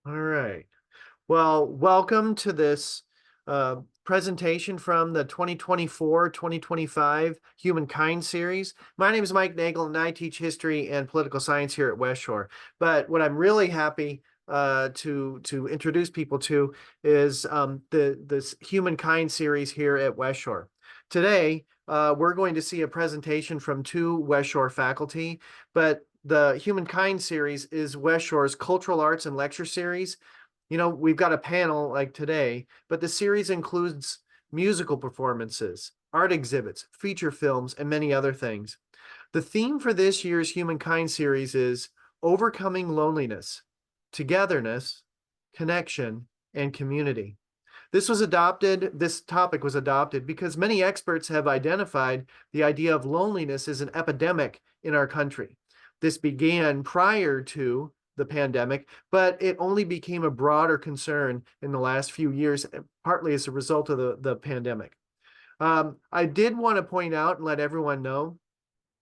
All right. Well, welcome to this presentation from the 2024-2025 HumanKind series. My name is Mike Nagle, and I teach history and political science here at West Shore. But what I'm really happy to introduce people to is this HumanKind series here at West Shore. Today, we're going to see a presentation from two West Shore faculty, but the HumanKind series is West Shore's cultural arts and lecture series. You know, we've got a panel like today, but the series includes musical performances, art exhibits, feature films, and many other things. The theme for this year's HumanKind series is overcoming loneliness, togetherness, connection, and community. This topic was adopted because many experts have identified the idea of loneliness as an epidemic in our country. This began prior to the pandemic, but it only became a broader concern in the last few years, partly as a result of the pandemic. I did want to point out and let everyone know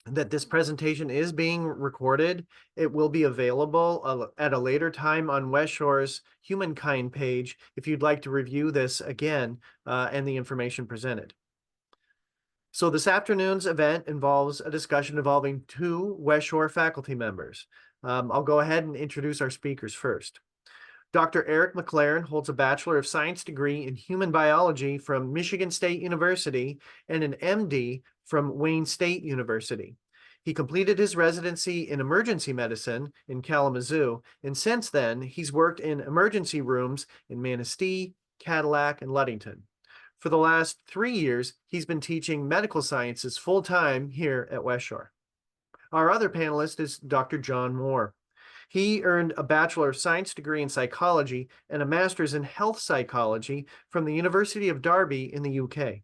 that this presentation is being recorded. It will be available at a later time on West Shore's HumanKind page if you'd like to review this again and the information presented. So this afternoon's event involves a discussion involving two West Shore faculty members. I'll go ahead and introduce our speakers first. Dr. Eric McLearon holds a Bachelor of Science degree in Human Biology from Michigan State University and an MD from Wayne State University. He completed his residency in emergency medicine in Kalamazoo, and since then, he's worked in emergency rooms in Manistee, Cadillac, and Ludington. For the last 3 years, he's been teaching medical sciences full-time here at West Shore. Our other panelist is Dr. John Moore. He earned a Bachelor of Science degree in psychology and a master's in health psychology from the University of Derby in the UK.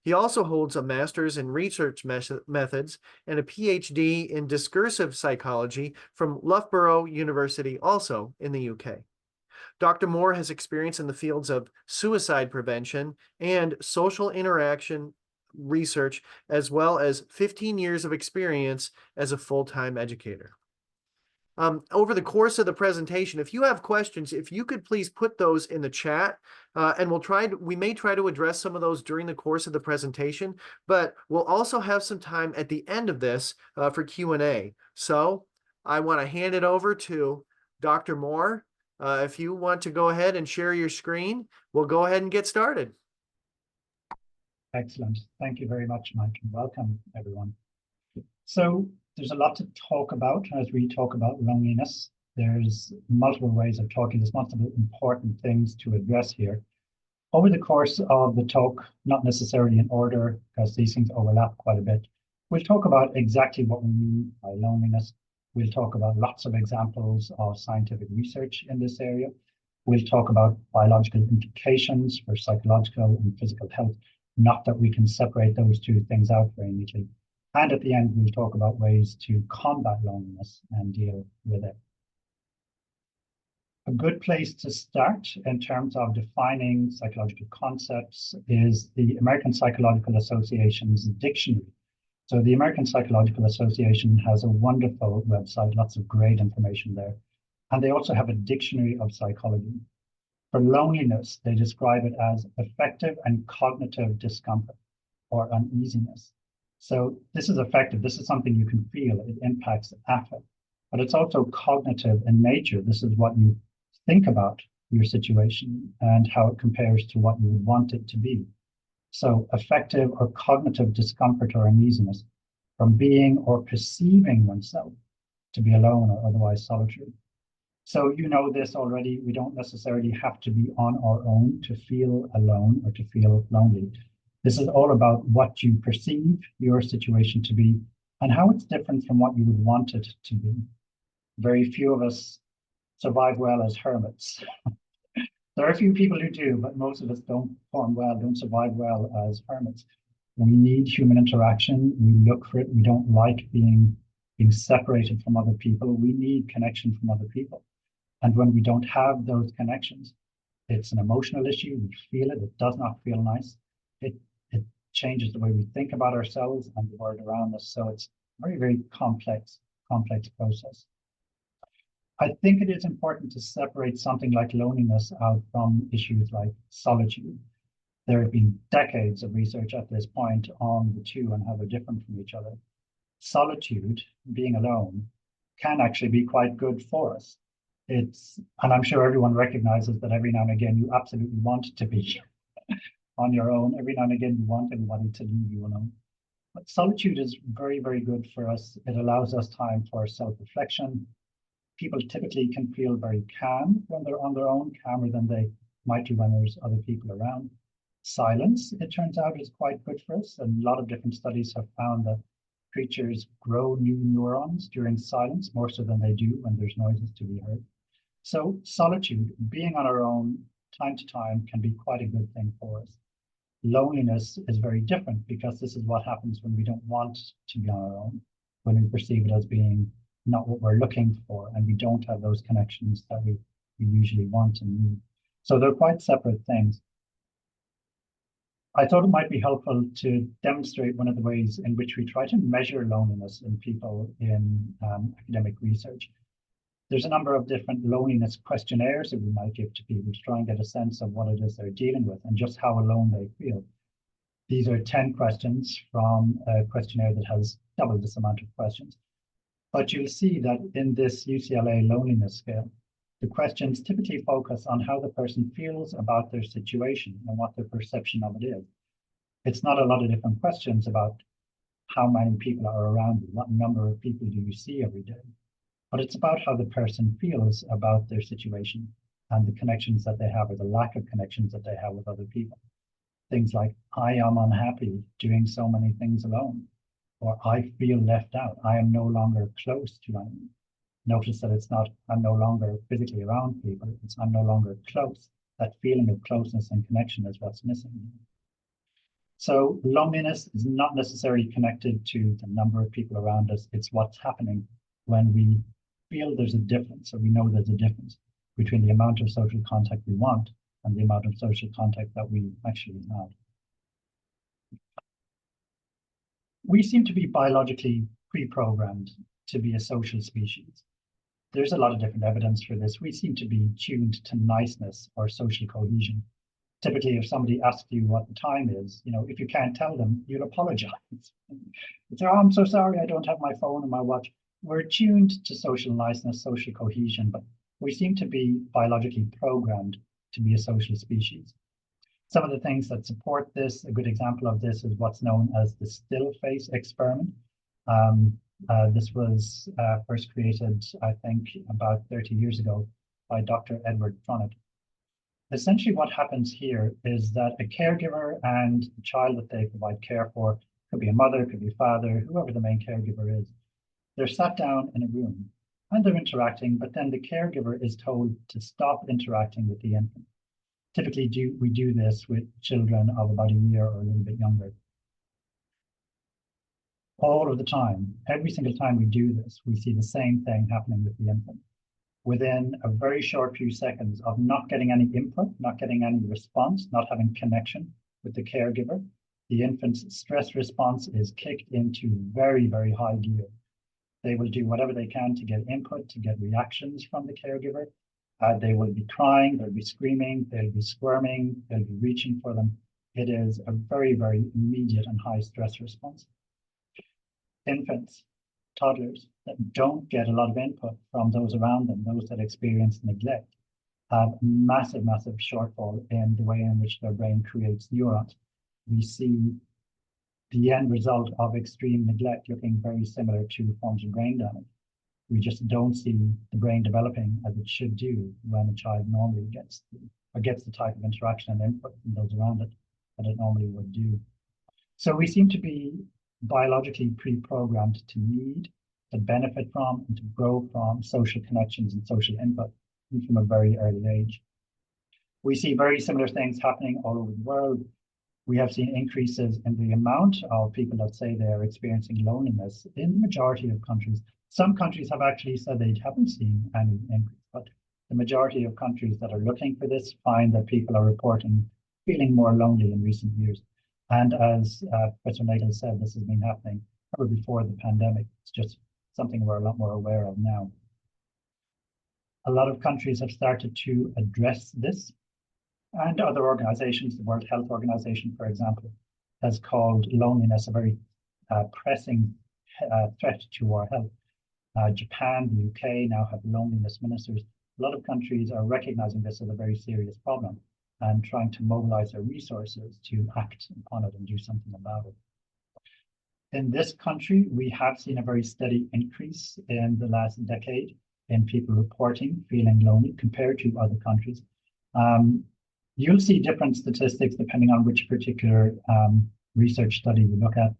He also holds a master's in research methods and a PhD in discursive psychology from Loughborough University, also in the UK. Dr. Moore has experience in the fields of suicide prevention and social interaction research, as well as 15 years of experience as a full-time educator. Over the course of the presentation, if you have questions, if you could please put those in the chat, and we may try to address some of those during the course of the presentation, but we'll also have some time at the end of this for Q&A. So I want to hand it over to Dr. Moore. If you want to go ahead and share your screen, we'll go ahead and get started. Excellent. Thank you very much, Mike, and welcome, everyone. So there's a lot to talk about as we talk about loneliness. There's multiple ways of talking. There's multiple important things to address here. Over the course of the talk, not necessarily in order, because these things overlap quite a bit, we'll talk about exactly what we mean by loneliness. We'll talk about lots of examples of scientific research in this area. We'll talk about biological implications for psychological and physical health. Not that we can separate those two things out very neatly. And at the end, we'll talk about ways to combat loneliness and deal with it. A good place to start in terms of defining psychological concepts is the American Psychological Association's dictionary. So the American Psychological Association has a wonderful website, lots of great information there. And they also have a dictionary of psychology. For loneliness, they describe it as affective and cognitive discomfort or uneasiness. So this is affective. This is something you can feel. It impacts affect, but it's also cognitive in nature. This is what you think about your situation and how it compares to what you would want it to be. So affective or cognitive discomfort or uneasiness from being or perceiving oneself to be alone or otherwise solitary. So you know this already. We don't necessarily have to be on our own to feel alone or to feel lonely. This is all about what you perceive your situation to be and how it's different from what you would want it to be. Very few of us survive well as hermits. There are a few people who do, but most of us don't perform well, don't survive well as hermits. We need human interaction. We look for it. We don't like being separated from other people. We need connection from other people. And when we don't have those connections, it's an emotional issue. We feel it. It does not feel nice. It changes the way we think about ourselves and the world around us. So it's a very, very complex process. I think it is important to separate something like loneliness out from issues like solitude. There have been decades of research at this point on the two and how they're different from each other. Solitude, being alone, can actually be quite good for us. And I'm sure everyone recognizes that every now and again you absolutely want to be on your own. Every now and again you want everybody to leave you alone. But solitude is very, very good for us. It allows us time for self-reflection. People typically can feel very calm when they're on their own, calmer than they might do when there's other people around. Silence, it turns out, is quite good for us. And a lot of different studies have found that creatures grow new neurons during silence more so than they do when there's noises to be heard. So solitude, being on our own time to time, can be quite a good thing for us. Loneliness is very different because this is what happens when we don't want to be on our own, when we perceive it as being not what we're looking for, and we don't have those connections that we usually want and need. So they're quite separate things. I thought it might be helpful to demonstrate one of the ways in which we try to measure loneliness in people in academic research. There's a number of different loneliness questionnaires that we might give to people to try and get a sense of what it is they're dealing with and just how alone they feel. These are 10 questions from a questionnaire that has double this amount of questions. But you'll see that in this UCLA loneliness scale, the questions typically focus on how the person feels about their situation and what their perception of it is. It's not a lot of different questions about how many people are around you, what number of people do you see every day, but it's about how the person feels about their situation and the connections that they have or the lack of connections that they have with other people. Things like, I am unhappy doing so many things alone, or I feel left out. I am no longer close to anyone. Notice that it's not, I'm no longer physically around people, it's I'm no longer close. That feeling of closeness and connection is what's missing. So loneliness is not necessarily connected to the number of people around us. It's what's happening when we feel there's a difference, or we know there's a difference between the amount of social contact we want and the amount of social contact that we actually have. We seem to be biologically pre-programmed to be a social species. There's a lot of different evidence for this. We seem to be tuned to niceness or social cohesion. Typically, if somebody asks you what the time is, if you can't tell them, you'll apologize. You say, oh, I'm so sorry, I don't have my phone and my watch. We're tuned to social niceness, social cohesion, but we seem to be biologically programmed to be a social species. Some of the things that support this, a good example of this is what's known as the still face experiment. This was first created, I think, about 30 years ago by Dr. Edward Fronett. Essentially what happens here is that a caregiver and the child that they provide care for, could be a mother, could be a father, whoever the main caregiver is, they're sat down in a room and they're interacting, but then the caregiver is told to stop interacting with the infant. Typically, we do this with children of about a year or a little bit younger. All of the time, every single time we do this, we see the same thing happening with the infant. Within a very short few seconds of not getting any input, not getting any response, not having connection with the caregiver, the infant's stress response is kicked into very, very high gear. They will do whatever they can to get input, to get reactions from the caregiver. They will be crying, they'll be screaming, they'll be squirming, they'll be reaching for them. It is a very, very immediate and high stress response. Infants, toddlers that don't get a lot of input from those around them, those that experience neglect, have massive, massive shortfall in the way in which their brain creates neurons. We see the end result of extreme neglect looking very similar to forms of brain damage. We just don't see the brain developing as it should do when a child normally gets the type of interaction and input from those around it that it normally would do. So we seem to be biologically pre-programmed to need, to benefit from, and to grow from social connections and social input from a very early age. We see very similar things happening all over the world. We have seen increases in the amount of people that say they're experiencing loneliness in the majority of countries. Some countries have actually said they haven't seen any increase, but the majority of countries that are looking for this find that people are reporting feeling more lonely in recent years. And as Professor Nagle said, this has been happening ever before the pandemic. It's just something we're a lot more aware of now. A lot of countries have started to address this, and other organizations, the World Health Organization, for example, has called loneliness a very pressing threat to our health. Japan, the UK now have loneliness ministers. A lot of countries are recognizing this as a very serious problem and trying to mobilize their resources to act upon it and do something about it. In this country, we have seen a very steady increase in the last decade in people reporting feeling lonely compared to other countries. You'll see different statistics depending on which particular research study you look at.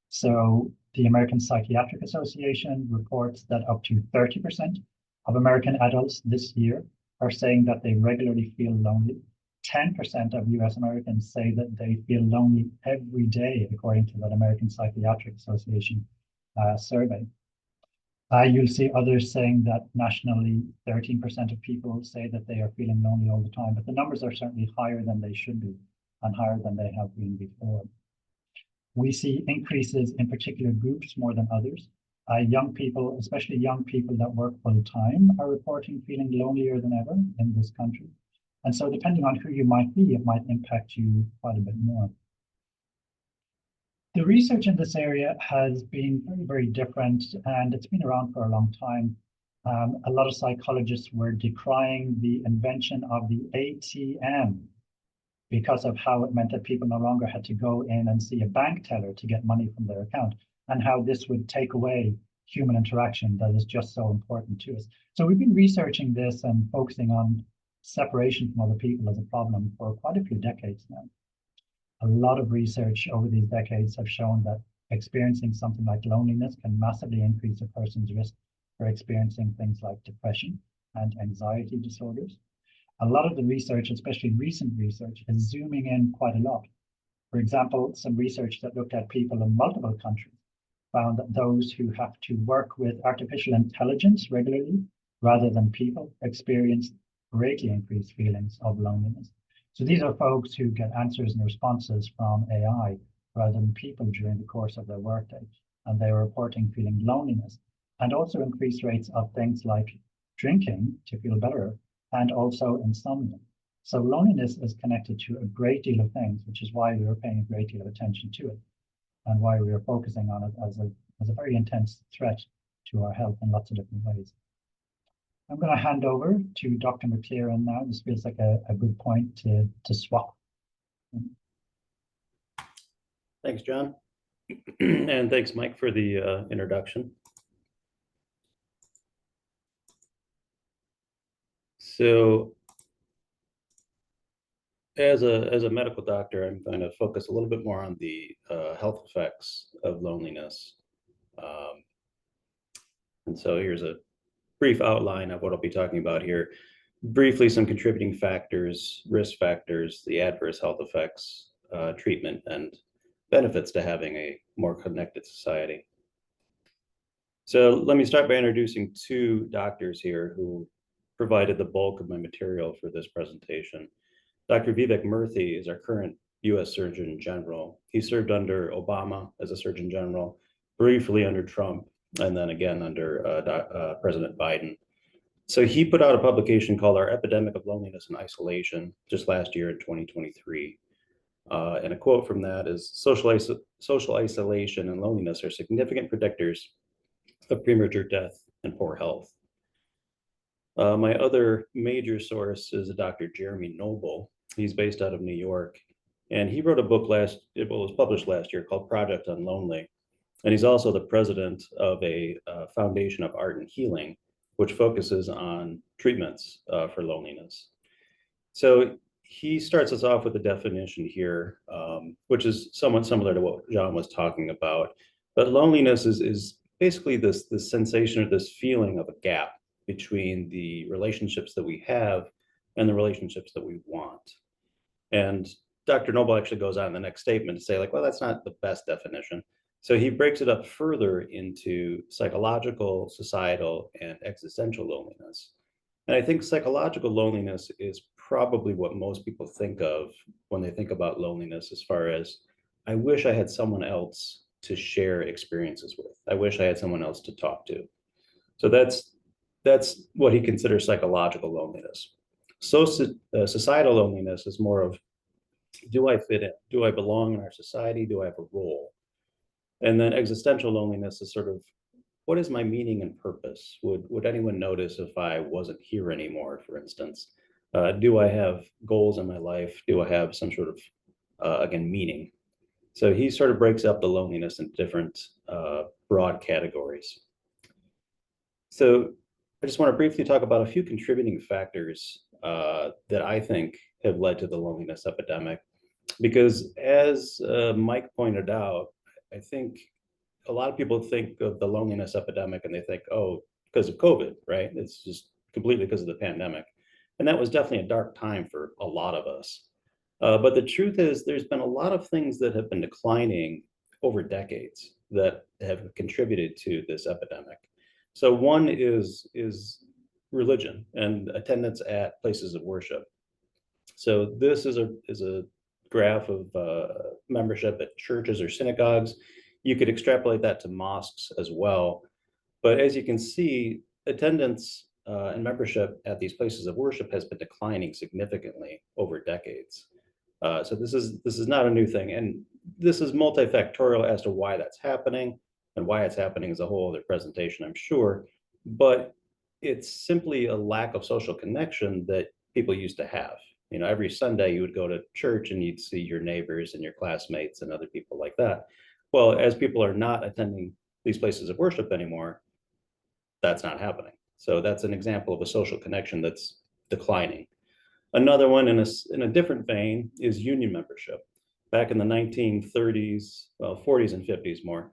So the American Psychiatric Association reports that up to 30% of American adults this year are saying that they regularly feel lonely. 10% of US Americans say that they feel lonely every day, according to that American Psychiatric Association survey. You'll see others saying that nationally, 13% of people say that they are feeling lonely all the time, but the numbers are certainly higher than they should be and higher than they have been before. We see increases in particular groups more than others. Young people, especially young people that work full time, are reporting feeling lonelier than ever in this country. And so depending on who you might be, it might impact you quite a bit more. The research in this area has been very, very different, and it's been around for a long time. A lot of psychologists were decrying the invention of the ATM because of how it meant that people no longer had to go in and see a bank teller to get money from their account, and how this would take away human interaction that is just so important to us. So we've been researching this and focusing on separation from other people as a problem for quite a few decades now. A lot of research over these decades have shown that experiencing something like loneliness can massively increase a person's risk for experiencing things like depression and anxiety disorders. A lot of the research, especially recent research, is zooming in quite a lot. For example, some research that looked at people in multiple countries found that those who have to work with artificial intelligence regularly rather than people experienced greatly increased feelings of loneliness. So these are folks who get answers and responses from AI rather than people during the course of their workday. And they were reporting feeling loneliness and also increased rates of things like drinking to feel better and also insomnia. So loneliness is connected to a great deal of things, which is why we are paying a great deal of attention to it and why we are focusing on it as a very intense threat to our health in lots of different ways. I'm going to hand over to Dr. McLearon now. This feels like a good point to swap. Thanks, John. And thanks, Mike, for the introduction. So as a medical doctor, I'm going to focus a little bit more on the health effects of loneliness. And so here's a brief outline of what I'll be talking about here. Briefly, some contributing factors, risk factors, the adverse health effects, treatment, and benefits to having a more connected society. So let me start by introducing two doctors here who provided the bulk of my material for this presentation. Dr. Vivek Murthy is our current US Surgeon General. He served under Obama as a Surgeon General, briefly under Trump, and then again under President Biden. So he put out a publication called Our Epidemic of Loneliness and Isolation just last year in 2023. And a quote from that is, social isolation and loneliness are significant predictors of premature death and poor health. My other major source is Dr. Jeremy Noble. He's based out of New York, and he wrote a book it was published last year called Project Unlonely. And he's also the president of a foundation of art and healing, which focuses on treatments for loneliness. So he starts us off with a definition here, which is somewhat similar to what John was talking about. But loneliness is basically this sensation or this feeling of a gap between the relationships that we have and the relationships that we want. And Dr. Noble actually goes on in the next statement to say, like, well, that's not the best definition. So he breaks it up further into psychological, societal, and existential loneliness. And I think psychological loneliness is probably what most people think of when they think about loneliness, as far as, I wish I had someone else to share experiences with. I wish I had someone else to talk to. So that's That's what he considers psychological loneliness. So societal loneliness is more of, do I fit in? Do I belong in our society? Do I have a role? And then existential loneliness is sort of, what is my meaning and purpose? Would anyone notice if I wasn't here anymore, for instance? Do I have goals in my life? Do I have some sort of, again, meaning? So he sort of breaks up the loneliness in different broad categories. So I just want to briefly talk about a few contributing factors that I think have led to the loneliness epidemic. Because as Mike pointed out, I think a lot of people think of the loneliness epidemic and they think, oh, because of COVID, right? It's just completely because of the pandemic. And that was definitely a dark time for a lot of us. But the truth is, there's been a lot of things that have been declining over decades that have contributed to this epidemic. So one is religion and attendance at places of worship. So this is a graph of membership at churches or synagogues. You could extrapolate that to mosques as well. But as you can see, attendance and membership at these places of worship has been declining significantly over decades. So this is not a new thing, and this is multifactorial as to why that's happening, and why it's happening is a whole other presentation, I'm sure. But it's simply a lack of social connection that people used to have. You know, every Sunday you would go to church and you'd see your neighbors and your classmates and other people like that. Well, as people are not attending these places of worship anymore, that's not happening. So that's an example of a social connection that's declining. Another one in a different vein is union membership. Back in the 1930s, well, 40s and 50s more,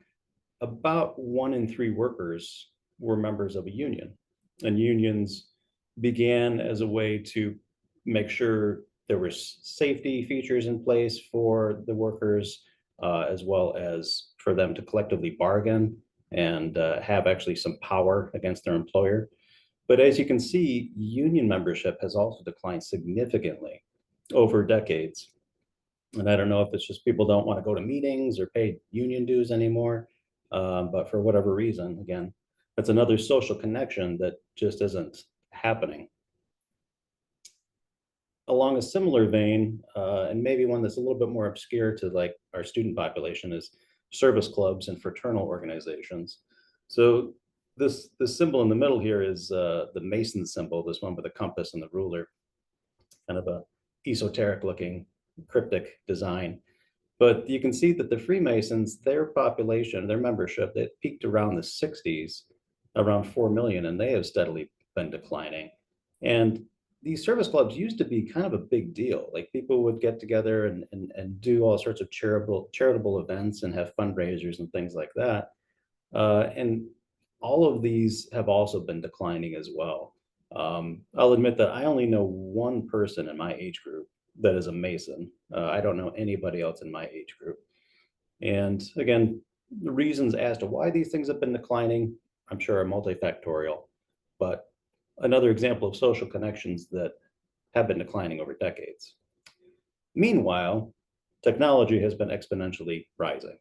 about 1 in 3 workers were members of a union. And unions began as a way to make sure there were safety features in place for the workers, as well as for them to collectively bargain and have actually some power against their employer. But as you can see, union membership has also declined significantly over decades. And I don't know if it's just people don't want to go to meetings or pay union dues anymore, but for whatever reason, again, that's another social connection that just isn't happening. Along a similar vein, and maybe one that's a little bit more obscure to like our student population, is service clubs and fraternal organizations. So this symbol in the middle here is the Mason symbol, this one with a compass and the ruler, kind of a esoteric looking cryptic design. But you can see that the Freemasons, their population, their membership, that peaked around the 60s, around 4 million, and they have steadily been declining. And these service clubs used to be kind of a big deal. Like people would get together and do all sorts of charitable events and have fundraisers and things like that. And all of these have also been declining as well. I'll admit that I only know one person in my age group that is a Mason. I don't know anybody else in my age group. And again, the reasons as to why these things have been declining, I'm sure are multifactorial, but another example of social connections that have been declining over decades. Meanwhile, technology has been exponentially rising.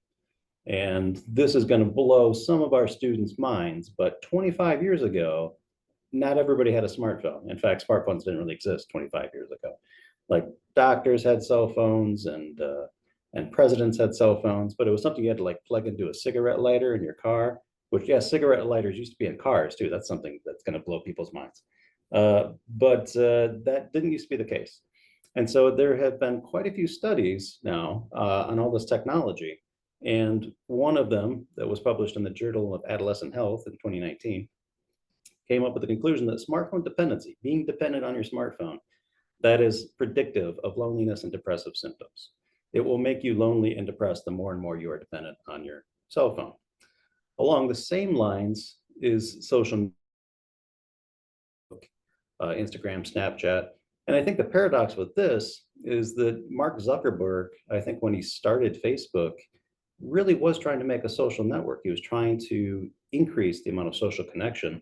And this is going to blow some of our students' minds, but 25 years ago, not everybody had a smartphone. In fact, smartphones didn't really exist 25 years ago. Like doctors had cell phones and presidents had cell phones, but it was something you had to like plug into a cigarette lighter in your car, which, yeah, cigarette lighters used to be in cars too. That's something that's going to blow people's minds. But that didn't used to be the case. And so there have been quite a few studies now on all this technology. And one of them that was published in the Journal of Adolescent Health in 2019 came up with the conclusion that smartphone dependency, being dependent on your smartphone, that is predictive of loneliness and depressive symptoms. It will make you lonely and depressed the more and more you are dependent on your cell phone. Along the same lines is social Instagram, Snapchat. And I think the paradox with this is that Mark Zuckerberg, I think when he started Facebook, really was trying to make a social network. He was trying to increase the amount of social connection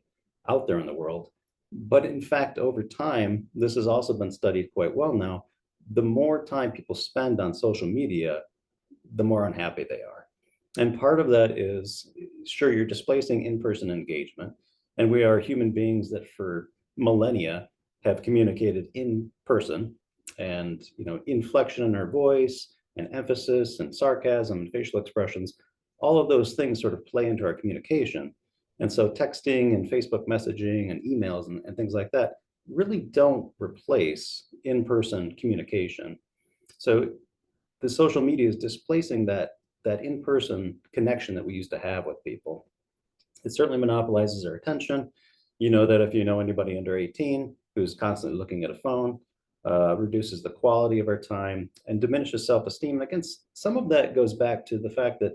out there in the world. But in fact, over time, this has also been studied quite well now. The more time people spend on social media, the more unhappy they are. And part of that is, sure, you're displacing in-person engagement. And we are human beings that for millennia have communicated in person, and inflection in our voice and emphasis and sarcasm and facial expressions, all of those things sort of play into our communication. And so texting and Facebook messaging and emails and things like that really don't replace in-person communication. So the social media is displacing that in-person connection that we used to have with people. It certainly monopolizes our attention. You know that if you know anybody under 18 who's constantly looking at a phone, reduces the quality of our time and diminishes self-esteem. Again, some of that goes back to the fact that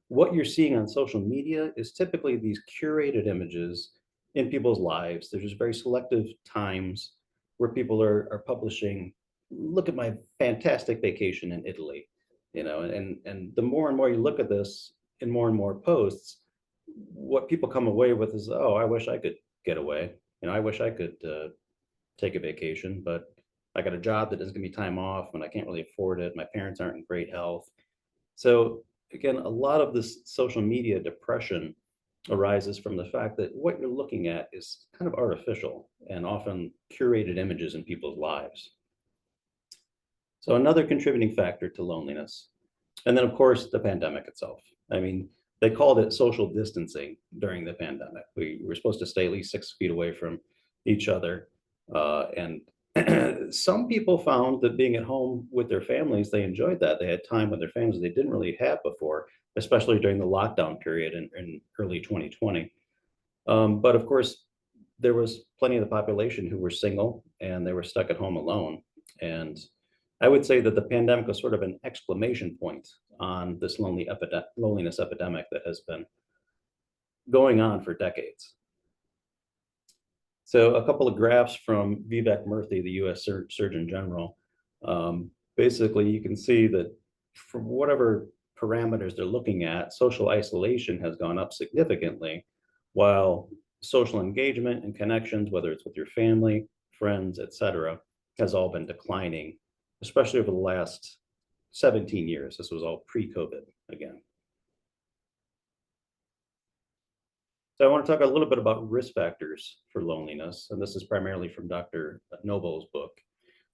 what you're seeing on social media is typically these curated images in people's lives. There's just very selective times where people are publishing, look at my fantastic vacation in Italy, and the more and more you look at this in more and more posts, what people come away with is, oh, I wish I could get away. I wish I could take a vacation, but I got a job that doesn't give me time off and I can't really afford it. My parents aren't in great health. So again, a lot of this social media depression arises from the fact that what you're looking at is kind of artificial and often curated images in people's lives. So another contributing factor to loneliness. And then of course, the pandemic itself. I mean, they called it social distancing during the pandemic. We were supposed to stay at least 6 feet away from each other. And some people found that being at home with their families, they enjoyed that. They had time with their families they didn't really have before, especially during the lockdown period in early 2020. But of course, there was plenty of the population who were single and they were stuck at home alone. And I would say that the pandemic was sort of an exclamation point on this loneliness epidemic that has been going on for decades. So a couple of graphs from Vivek Murthy, the US Surgeon General. Basically, you can see that from whatever parameters they're looking at, social isolation has gone up significantly, while social engagement and connections, whether it's with your family, friends, etc., has all been declining, especially over the last 17 years. This was all pre-COVID again. So I want to talk a little bit about risk factors for loneliness, and this is primarily from Dr. Nagle's book.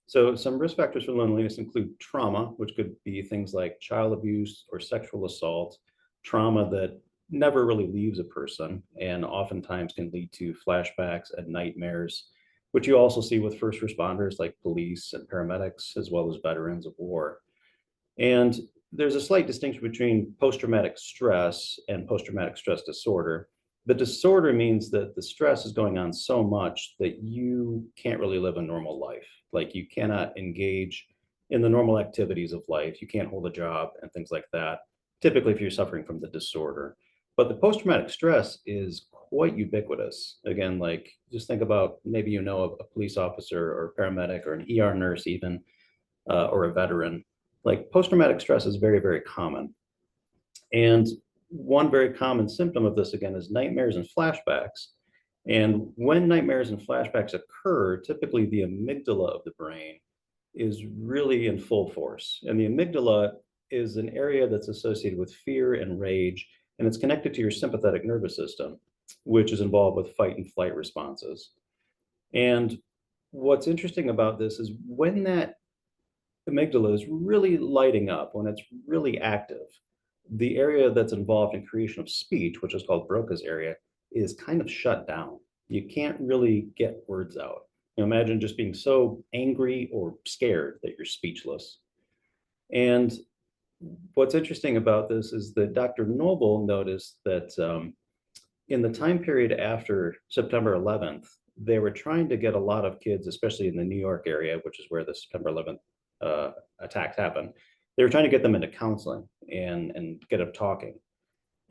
So some risk factors for loneliness include trauma, which could be things like child abuse or sexual assault, trauma that never really leaves a person and oftentimes can lead to flashbacks and nightmares, which you also see with first responders like police and paramedics, as well as veterans of war. And there's a slight distinction between post-traumatic stress and post-traumatic stress disorder. The disorder means that the stress is going on so much that you can't really live a normal life. Like you cannot engage in the normal activities of life. You can't hold a job and things like that, typically if you're suffering from the disorder. But the post-traumatic stress is quite ubiquitous. Again, like just think about maybe a police officer or paramedic or an ER nurse even, or a veteran. Like post-traumatic stress is very, very common. And one very common symptom of this, again, is nightmares and flashbacks. And when nightmares and flashbacks occur, typically the amygdala of the brain is really in full force. And the amygdala is an area that's associated with fear and rage, and it's connected to your sympathetic nervous system, which is involved with fight and flight responses. And what's interesting about this is when that amygdala is really lighting up, when it's really active, the area that's involved in creation of speech, which is called Broca's area, is kind of shut down. You can't really get words out. Imagine just being so angry or scared that you're speechless. And what's interesting about this is that Dr. Nagle noticed that in the time period after September 11th, they were trying to get a lot of kids, especially in the New York area, which is where the September 11th attacks happened. They were trying to get them into counseling and get them talking.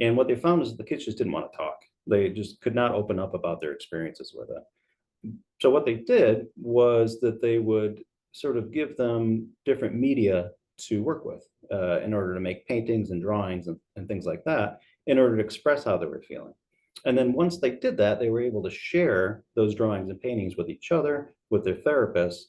And what they found is the kids just didn't want to talk. They just could not open up about their experiences with it. So what they did was that they would sort of give them different media to work with in order to make paintings and drawings and things like that in order to express how they were feeling. And then once they did that, they were able to share those drawings and paintings with each other, with their therapists,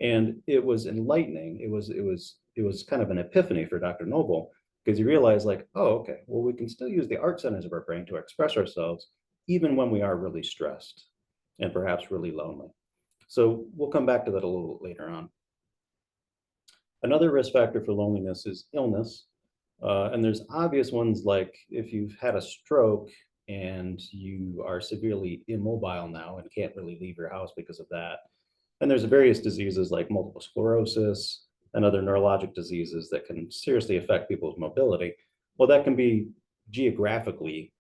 and it was enlightening. It was kind of an epiphany for Dr. Nagle, because he realized like, oh, okay, well, we can still use the art centers of our brain to express ourselves, even when we are really stressed and perhaps really lonely. So we'll come back to that a little later on. Another risk factor for loneliness is illness. And there's obvious ones like if you've had a stroke and you are severely immobile now and can't really leave your house because of that. And there's various diseases like multiple sclerosis and other neurologic diseases that can seriously affect people's mobility. Well, that can be geographically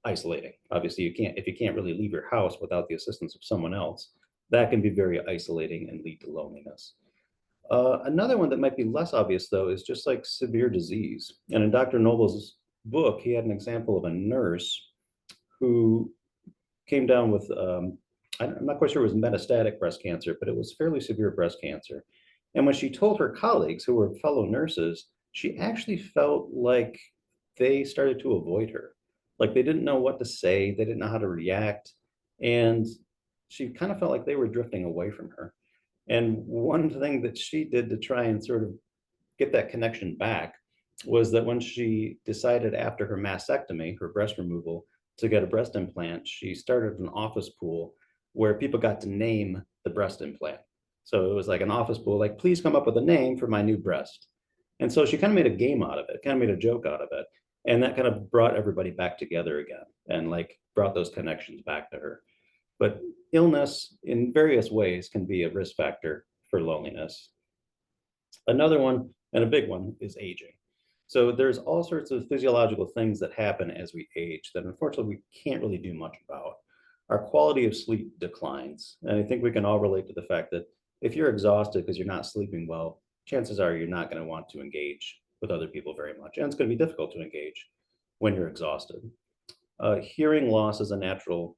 isolating. Obviously, if you can't really leave your house without the assistance of someone else, that can be very isolating and lead to loneliness. Another one that might be less obvious, though, is just like severe disease. And in Dr. Noble's book, he had an example of a nurse who came down with, I'm not quite sure it was metastatic breast cancer, but it was fairly severe breast cancer. And when she told her colleagues who were fellow nurses, she actually felt like they started to avoid her. Like they didn't know what to say, they didn't know how to react. And she kind of felt like they were drifting away from her. And one thing that she did to try and sort of get that connection back was that when she decided after her mastectomy, her breast removal, to get a breast implant, she started an office pool where people got to name the breast implant. So it was like an office pool, like, please come up with a name for my new breast. And so she kind of made a game out of it, kind of made a joke out of it. And that kind of brought everybody back together again and like brought those connections back to her. But illness in various ways can be a risk factor for loneliness. Another one, and a big one, is aging. So there's all sorts of physiological things that happen as we age that unfortunately we can't really do much about. Our quality of sleep declines. And I think we can all relate to the fact that if you're exhausted because you're not sleeping well, chances are you're not going to want to engage with other people very much. And it's going to be difficult to engage when you're exhausted. Hearing loss is a natural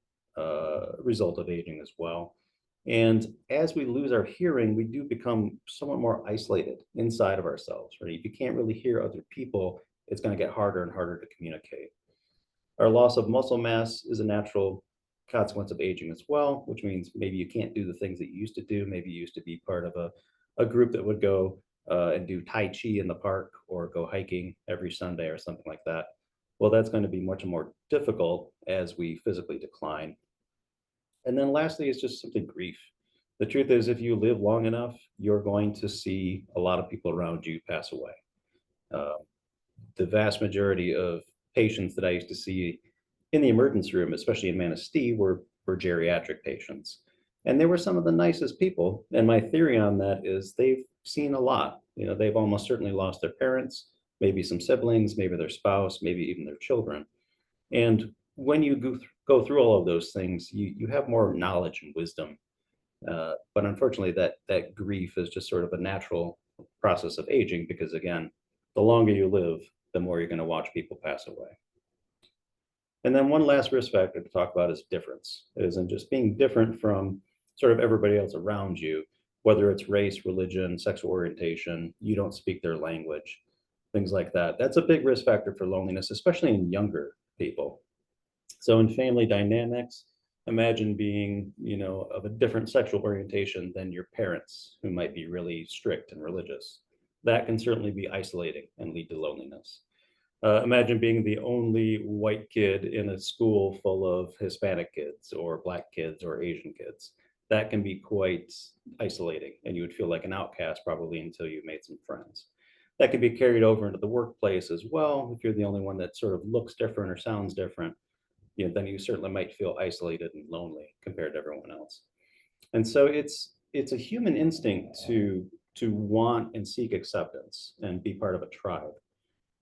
result of aging as well. And as we lose our hearing, we do become somewhat more isolated inside of ourselves, right? If you can't really hear other people, it's going to get harder and harder to communicate. Our loss of muscle mass is a natural consequence of aging as well, which means maybe you can't do the things that you used to do. Maybe you used to be part of a group that would go and do Tai Chi in the park or go hiking every Sunday or something like that. Well, that's going to be much more difficult as we physically decline. And then lastly, it's just simply grief. The truth is, if you live long enough, you're going to see a lot of people around you pass away. Uh, the vast majority of patients that I used to see in the emergency room, especially in Manistee, were geriatric patients. And they were some of the nicest people. And my theory on that is they've seen a lot. You know, they've almost certainly lost their parents, maybe some siblings, maybe their spouse, maybe even their children. And when you go through all of those things, you have more knowledge and wisdom. But unfortunately, that grief is just sort of a natural process of aging because, again, the longer you live, the more you're going to watch people pass away. And then one last risk factor to talk about is difference. It isn't just being different from sort of everybody else around you, whether it's race, religion, sexual orientation, you don't speak their language, things like that. That's a big risk factor for loneliness, especially in younger people. So in family dynamics, imagine being, you know, of a different sexual orientation than your parents, who might be really strict and religious. That can certainly be isolating and lead to loneliness. Imagine being the only white kid in a school full of Hispanic kids or Black kids or Asian kids. That can be quite isolating, and you would feel like an outcast probably until you made some friends. That can be carried over into the workplace as well. If you're the only one that sort of looks different or sounds different, you know, then you certainly might feel isolated and lonely compared to everyone else. And so it's a human instinct to want and seek acceptance and be part of a tribe.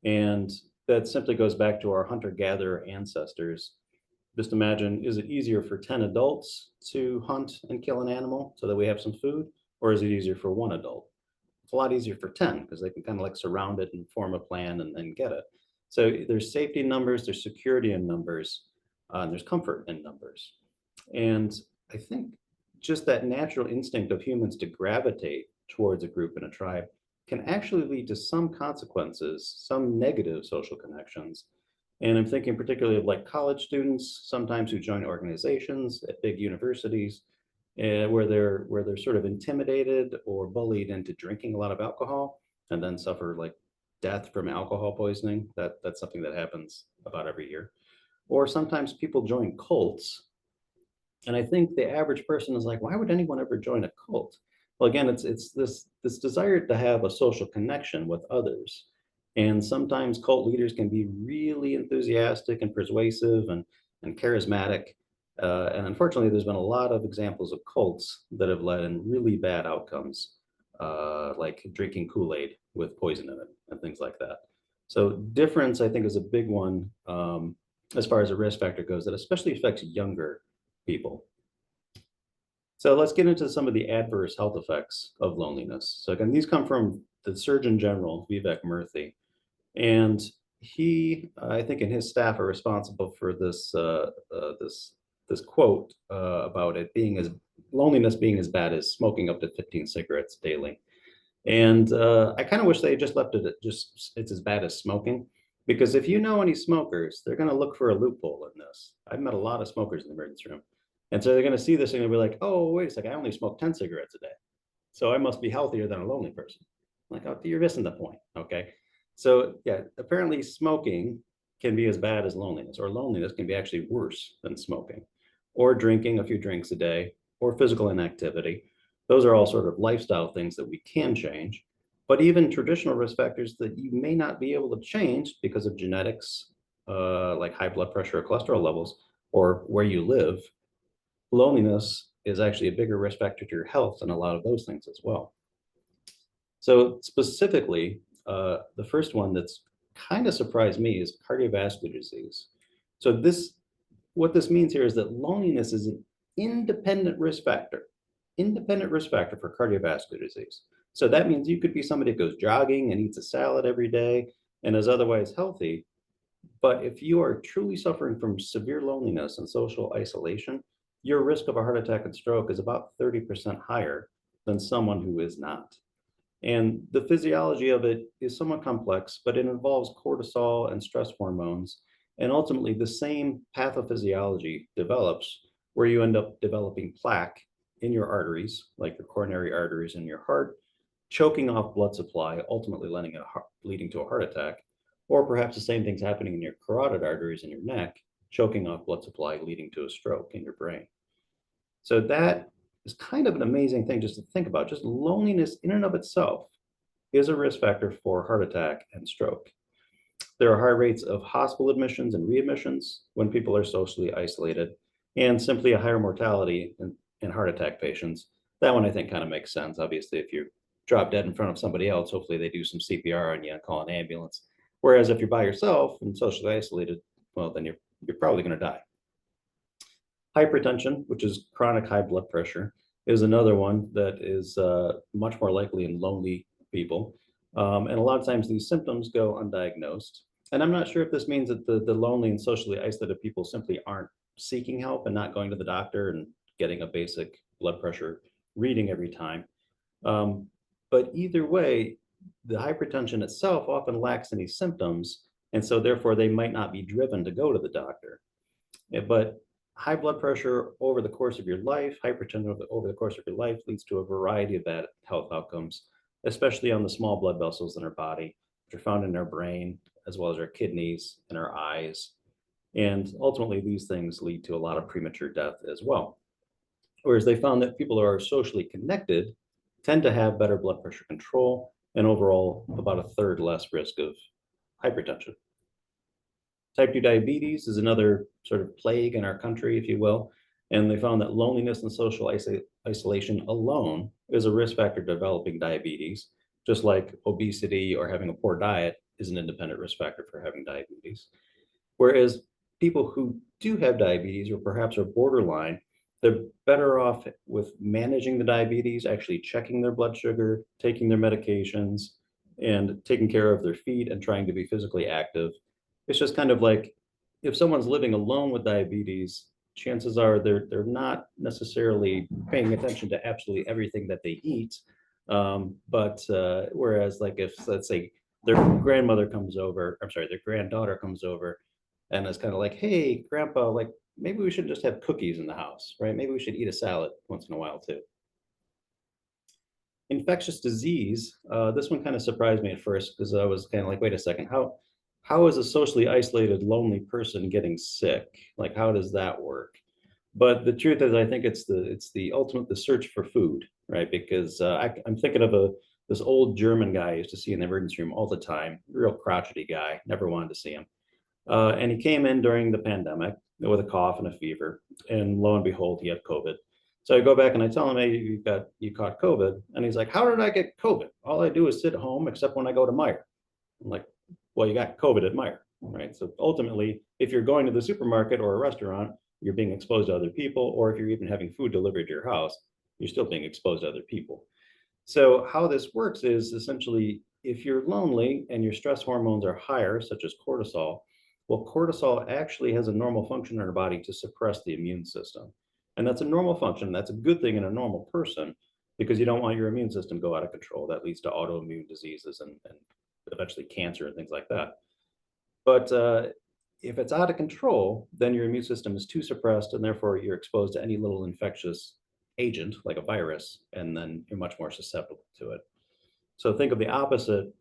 And that simply goes back to our hunter-gatherer ancestors. Just imagine, is it easier for 10 adults to hunt and kill an animal so that we have some food? Or is it easier for one adult? It's a lot easier for 10 because they can kind of like surround it and form a plan and then get it. So there's safety in numbers, there's security in numbers, and there's comfort in numbers. And I think just that natural instinct of humans to gravitate towards a group and a tribe can actually lead to some consequences, some negative social connections. And I'm thinking particularly of like college students, sometimes who join organizations at big universities, where they're sort of intimidated or bullied into drinking a lot of alcohol and then suffer like death from alcohol poisoning. That's something that happens about every year. or sometimes people join cults. And I think the average person is like, why would anyone ever join a cult? Well, again, it's this desire to have a social connection with others. And sometimes cult leaders can be really enthusiastic and persuasive and charismatic. And unfortunately, there's been a lot of examples of cults that have led in really bad outcomes, like drinking Kool-Aid with poison in it and things like that. So difference, I think, is a big one as far as a risk factor goes that especially affects younger people. So let's get into some of the adverse health effects of loneliness. So again, these come from the Surgeon General, Vivek Murthy, and he, I think, and his staff are responsible for this quote about it being as loneliness being as bad as smoking up to 15 cigarettes daily. And I kind of wish they just left it at just it's as bad as smoking, because if you know any smokers, they're going to look for a loophole in this. I've met a lot of smokers in the emergency room. And so they're going to see this and they'll be like, oh, wait a second, I only smoke 10 cigarettes a day. So I must be healthier than a lonely person. I'm like, oh, you're missing the point. Okay. So yeah, apparently smoking can be as bad as loneliness, or loneliness can be actually worse than smoking, or drinking a few drinks a day, or physical inactivity. Those are all sort of lifestyle things that we can change. But even traditional risk factors that you may not be able to change because of genetics, like high blood pressure or cholesterol levels, or where you live, loneliness is actually a bigger risk factor to your health than a lot of those things as well. So specifically, the first one that's kind of surprised me is cardiovascular disease. So what this means here is that loneliness is an independent risk factor for cardiovascular disease. So that means you could be somebody that goes jogging and eats a salad every day and is otherwise healthy. But if you are truly suffering from severe loneliness and social isolation, your risk of a heart attack and stroke is about 30% higher than someone who is not. And the physiology of it is somewhat complex, but it involves cortisol and stress hormones. And ultimately, the same pathophysiology develops where you end up developing plaque in your arteries, like your coronary arteries in your heart, choking off blood supply, ultimately leading to a heart attack. Or perhaps the same thing's happening in your carotid arteries in your neck, choking off blood supply, leading to a stroke in your brain. So that is kind of an amazing thing just to think about. Just loneliness in and of itself is a risk factor for heart attack and stroke. There are high rates of hospital admissions and readmissions when people are socially isolated, and simply a higher mortality in heart attack patients. That one I think kind of makes sense. Obviously, if you drop dead in front of somebody else, hopefully they do some CPR on you and call an ambulance. Whereas if you're by yourself and socially isolated, well, then you're probably going to die. Hypertension, which is chronic high blood pressure, is another one that is much more likely in lonely people. And a lot of times these symptoms go undiagnosed. And I'm not sure if this means that the lonely and socially isolated people simply aren't seeking help and not going to the doctor and getting a basic blood pressure reading every time. But either way, the hypertension itself often lacks any symptoms, and so therefore they might not be driven to go to the doctor. But high blood pressure over the course of your life, hypertension over the course of your life leads to a variety of bad health outcomes, especially on the small blood vessels in our body, which are found in our brain, as well as our kidneys and our eyes. And ultimately, these things lead to a lot of premature death as well. Whereas they found that people who are socially connected tend to have better blood pressure control and overall about a third less risk of hypertension. Type 2 diabetes is another sort of plague in our country, if you will. And they found that loneliness and social isolation alone is a risk factor developing diabetes, just like obesity or having a poor diet is an independent risk factor for having diabetes. Whereas people who do have diabetes or perhaps are borderline, they're better off with managing the diabetes, actually checking their blood sugar, taking their medications, and taking care of their feet and trying to be physically active. It's just kind of like if someone's living alone with diabetes, chances are they're not necessarily paying attention to absolutely everything that they eat. Whereas like if, let's say, their granddaughter comes over and is kind of like, hey, grandpa, like maybe we should just have cookies in the house, right? Maybe we should eat a salad once in a while too. Infectious disease, this one kind of surprised me at first because I was kind of like, wait a second, how how is a socially isolated, lonely person getting sick? Like, how does that work? But the truth is, I think it's the ultimate, the search for food, right? Because I'm thinking of this old German guy I used to see in the emergency room all the time, real crotchety guy, never wanted to see him. And he came in during the pandemic with a cough and a fever, and lo and behold, he had COVID. So I go back and I tell him, hey, you caught COVID. And he's like, how did I get COVID? All I do is sit at home except when I go to Meijer. I'm like, well, you got COVID at Meijer, right? So ultimately, if you're going to the supermarket or a restaurant, you're being exposed to other people, or if you're even having food delivered to your house, you're still being exposed to other people. So how this works is essentially, if you're lonely and your stress hormones are higher, such as cortisol, well, cortisol actually has a normal function in our body to suppress the immune system. And that's a normal function. That's a good thing in a normal person, because you don't want your immune system to go out of control. That leads to autoimmune diseases and eventually cancer and things like that. But if it's out of control, then your immune system is too suppressed, and therefore you're exposed to any little infectious agent like a virus, and then you're much more susceptible to it. So think of the opposite.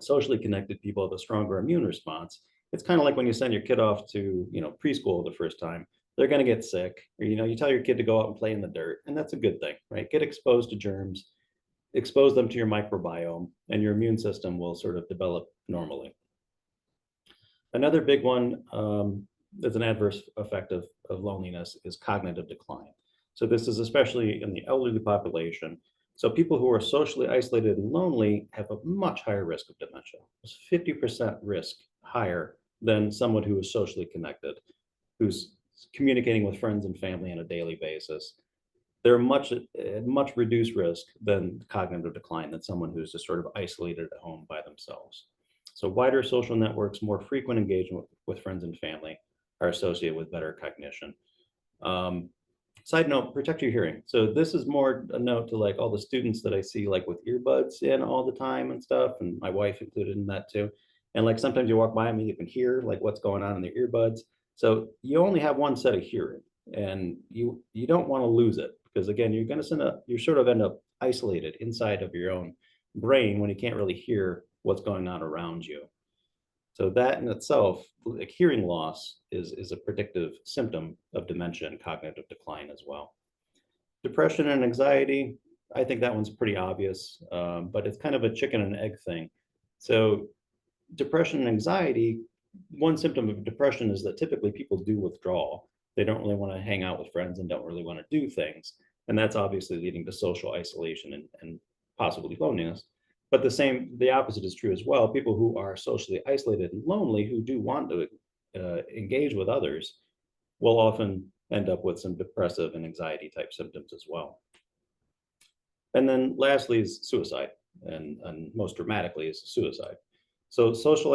Socially connected people have a stronger immune response. It's kind of like when you send your kid off to, preschool the first time. They're going to get sick, or you tell your kid to go out and play in the dirt, and that's a good thing, right? Get exposed to germs, expose them to your microbiome, and your immune system will sort of develop normally. Another big one that's an adverse effect of loneliness is cognitive decline. So this is especially in the elderly population. So people who are socially isolated and lonely have a much higher risk of dementia. It's 50% risk higher than someone who is socially connected, who's communicating with friends and family on a daily basis. They're much reduced risk than cognitive decline than someone who's just sort of isolated at home by themselves. So wider social networks, more frequent engagement with friends and family are associated with better cognition. Side note, protect your hearing. So this is more a note to like all the students that I see like with earbuds in all the time and stuff, and my wife included in that too. And like sometimes you walk by me, you can hear like what's going on in the earbuds. So you only have one set of hearing, and you don't want to lose it, because again, you sort of end up isolated inside of your own brain when you can't really hear what's going on around you. So that in itself, like hearing loss, is a predictive symptom of dementia and cognitive decline as well. Depression and anxiety, I think that one's pretty obvious, but it's kind of a chicken and egg thing. So depression and anxiety, one symptom of depression is that typically people do withdrawal. They don't really want to hang out with friends and don't really want to do things. And that's obviously leading to social isolation and possibly loneliness. But the opposite is true as well. People who are socially isolated and lonely, who do want to engage with others, will often end up with some depressive and anxiety type symptoms as well. And then lastly is suicide, and most dramatically is suicide. So social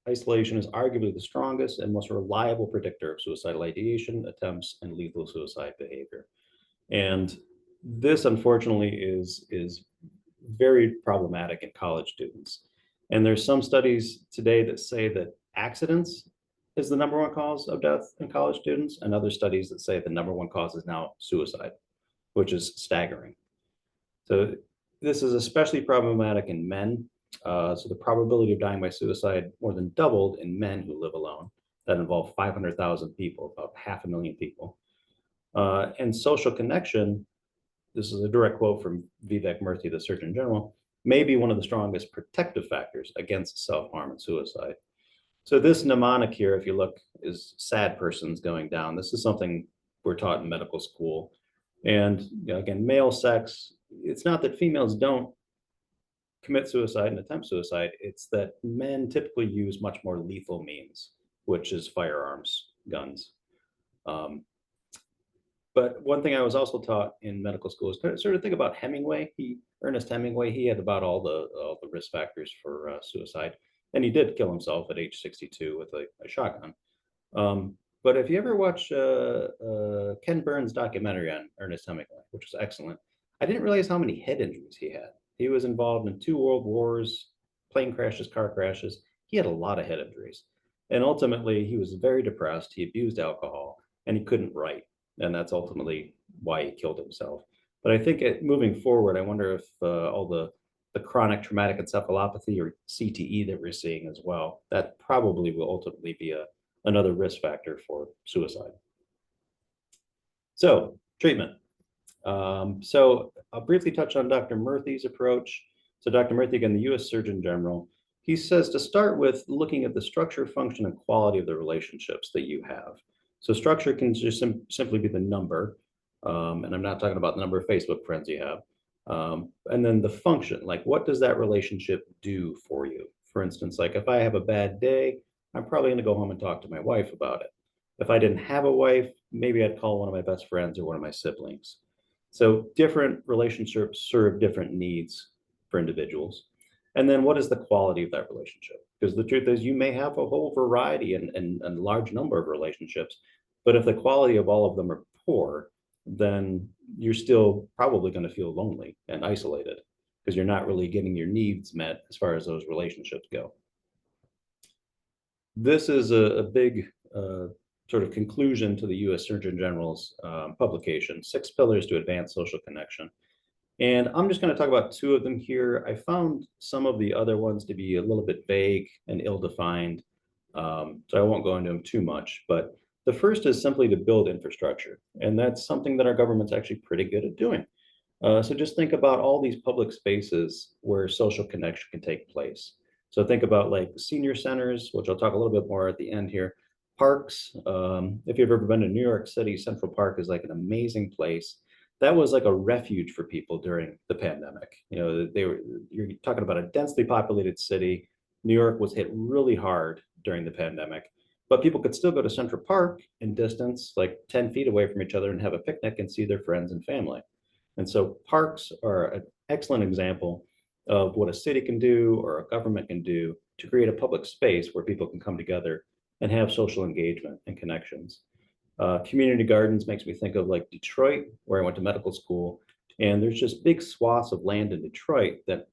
isolation is arguably the strongest and most reliable predictor of suicidal ideation, attempts, and lethal suicide behavior. And this, unfortunately, is very problematic in college students. And there's some studies today that say that accidents is the number one cause of death in college students, and other studies that say the number one cause is now suicide, which is staggering. So this is especially problematic in men. So the probability of dying by suicide more than doubled in men who live alone. That involved 500,000 people, about 500,000 people. And social connection, this is a direct quote from Vivek Murthy, the Surgeon General, may be one of the strongest protective factors against self-harm and suicide. So this mnemonic here, if you look, is sad persons going down. This is something we're taught in medical school. And again, male sex, it's not that females don't commit suicide and attempt suicide, it's that men typically use much more lethal means, which is firearms, guns. But one thing I was also taught in medical school is sort of think about Hemingway. Ernest Hemingway, he had about all the risk factors for suicide, and he did kill himself at age 62 with a shotgun. But if you ever watch Ken Burns' documentary on Ernest Hemingway, which was excellent, I didn't realize how many head injuries he had. He was involved in 2 world wars, plane crashes, car crashes. He had a lot of head injuries, and ultimately he was very depressed. He abused alcohol, and he couldn't write. And that's ultimately why he killed himself. But I think moving forward, I wonder if all the the chronic traumatic encephalopathy, or CTE, that we're seeing as well. That probably will ultimately be another risk factor for suicide. So, treatment. So I'll briefly touch on Dr. Murthy's approach. So Dr. Murthy, again, the US Surgeon General, he says to start with looking at the structure, function, and quality of the relationships that you have. So structure can just simply be the number, and I'm not talking about the number of Facebook friends you have. And then the function, like what does that relationship do for you? For instance, like if I have a bad day, I'm probably going to go home and talk to my wife about it. If I didn't have a wife, maybe I'd call one of my best friends or one of my siblings. So different relationships serve different needs for individuals. And then what is the quality of that relationship? Because the truth is you may have a whole variety and a large number of relationships, but if the quality of all of them are poor, then you're still probably going to feel lonely and isolated because you're not really getting your needs met as far as those relationships go. This is a big sort of conclusion to the US Surgeon General's publication, 6 Pillars to Advance Social Connection. And I'm just going to talk about 2 of them here. I found some of the other ones to be a little bit vague and ill-defined, so I won't go into them too much. But the first is simply to build infrastructure, and that's something that our government's actually pretty good at doing. So just think about all these public spaces where social connection can take place. So think about like senior centers, which I'll talk a little bit more at the end here. Parks, if you've ever been to New York City, Central Park is like an amazing place. That was like a refuge for people during the pandemic. You know, you're talking about a densely populated city. New York was hit really hard during the pandemic, but people could still go to Central Park in distance, like 10 feet away from each other, and have a picnic and see their friends and family. And so parks are an excellent example of what a city can do or a government can do to create a public space where people can come together and have social engagement and connections. Community gardens makes me think of like Detroit, where I went to medical school, and there's just big swaths of land in Detroit that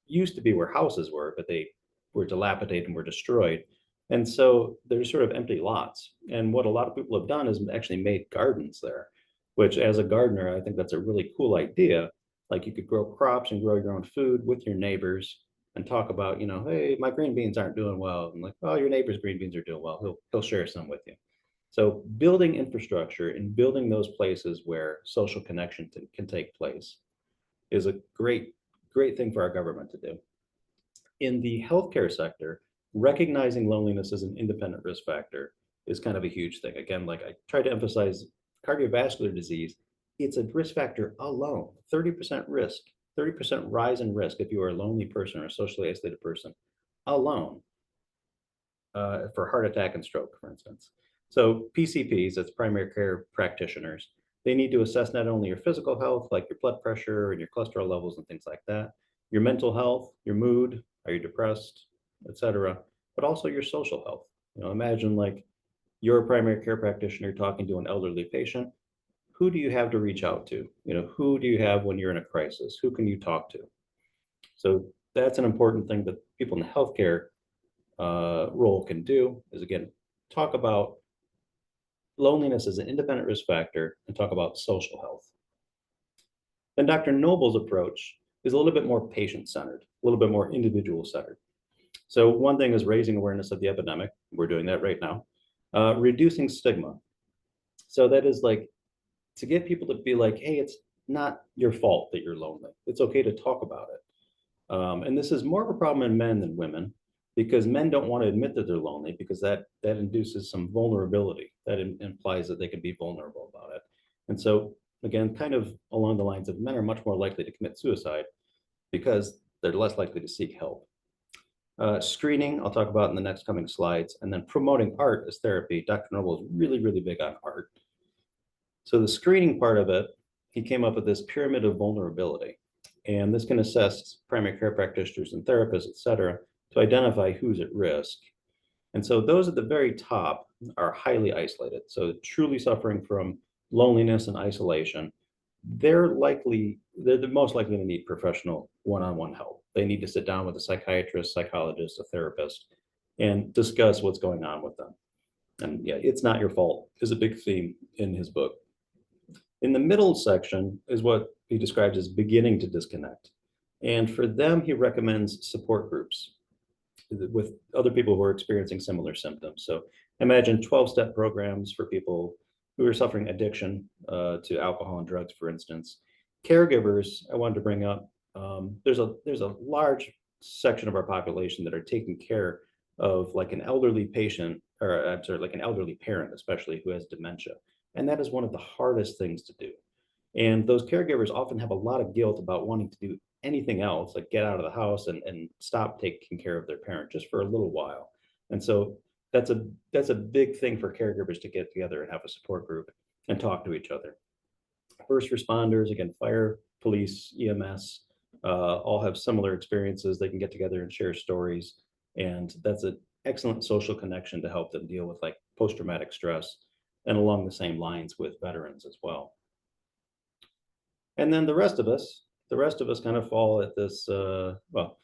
used to be where houses were, but they were dilapidated and were destroyed. And so there's sort of empty lots. And what a lot of people have done is actually made gardens there, which as a gardener, I think that's a really cool idea. Like you could grow crops and grow your own food with your neighbors and talk about, you know, hey, my green beans aren't doing well. And like, oh, your neighbor's green beans are doing well. He'll share some with you. So building infrastructure and building those places where social connection can take place is a great thing for our government to do. In the healthcare sector, recognizing loneliness as an independent risk factor is kind of a huge thing. Again, like I tried to emphasize, cardiovascular disease, it's a risk factor alone, 30% risk, 30% rise in risk if you are a lonely person or a socially isolated person alone for heart attack and stroke, for instance. So PCPs, that's primary care practitioners, they need to assess not only your physical health, like your blood pressure and your cholesterol levels and things like that, your mental health, your mood, are you depressed, etc., but also your social health. You know, imagine like you're a primary care practitioner talking to an elderly patient. Who do you have to reach out to? You know, who do you have when you're in a crisis? Who can you talk to? So that's an important thing that people in the healthcare role can do is, again, talk about loneliness as an independent risk factor and talk about social health. Then Dr. Noble's approach is a little bit more patient-centered, a little bit more individual-centered. So one thing is raising awareness of the epidemic. We're doing that right now. Reducing stigma. So that is like to get people to be like, hey, it's not your fault that you're lonely. It's okay to talk about it. And this is more of a problem in men than women, because men don't want to admit that they're lonely because that induces some vulnerability. That implies that they can be vulnerable about it. And so again, kind of along the lines of men are much more likely to commit suicide because they're less likely to seek help. Screening, I'll talk about in the next coming slides, and then promoting art as therapy. Dr. Noble is really, really big on art. So the screening part of it, he came up with this pyramid of vulnerability. And this can assess primary care practitioners and therapists, et cetera, to identify who's at risk. And so those at the very top are highly isolated. So truly suffering from loneliness and isolation, they're the most likely to need professional one-on-one help. They need to sit down with a psychiatrist, psychologist, a therapist, and discuss what's going on with them. And yeah, it's not your fault is a big theme in his book. In the middle section is what he describes as beginning to disconnect. And for them, he recommends support groups with other people who are experiencing similar symptoms. So imagine 12-step programs for people who are suffering addiction to alcohol and drugs, for instance. Caregivers, I wanted to bring up, there's a large section of our population that are taking care of like an elderly patient, or I'm sorry, like an elderly parent, especially who has dementia. And that is one of the hardest things to do. And those caregivers often have a lot of guilt about wanting to do anything else, like get out of the house and stop taking care of their parent just for a little while. And so that's a big thing for caregivers to get together and have a support group and talk to each other. First responders, again, fire, police, EMS, all have similar experiences. They can get together and share stories. And that's an excellent social connection to help them deal with like post-traumatic stress, and along the same lines with veterans as well. And then the rest of us kind of fall at this, well,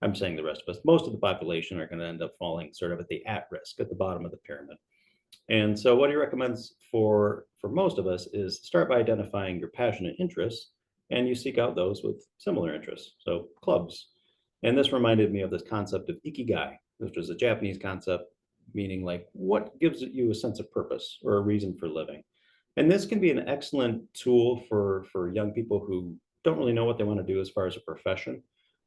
I'm saying the rest of us, most of the population are going to end up falling sort of at the at risk, at the bottom of the pyramid. And so what he recommends for most of us is start by identifying your passionate interests, and you seek out those with similar interests. So clubs. And this reminded me of this concept of ikigai, which is a Japanese concept meaning like what gives you a sense of purpose or a reason for living. And this can be an excellent tool for young people who don't really know what they want to do as far as a profession.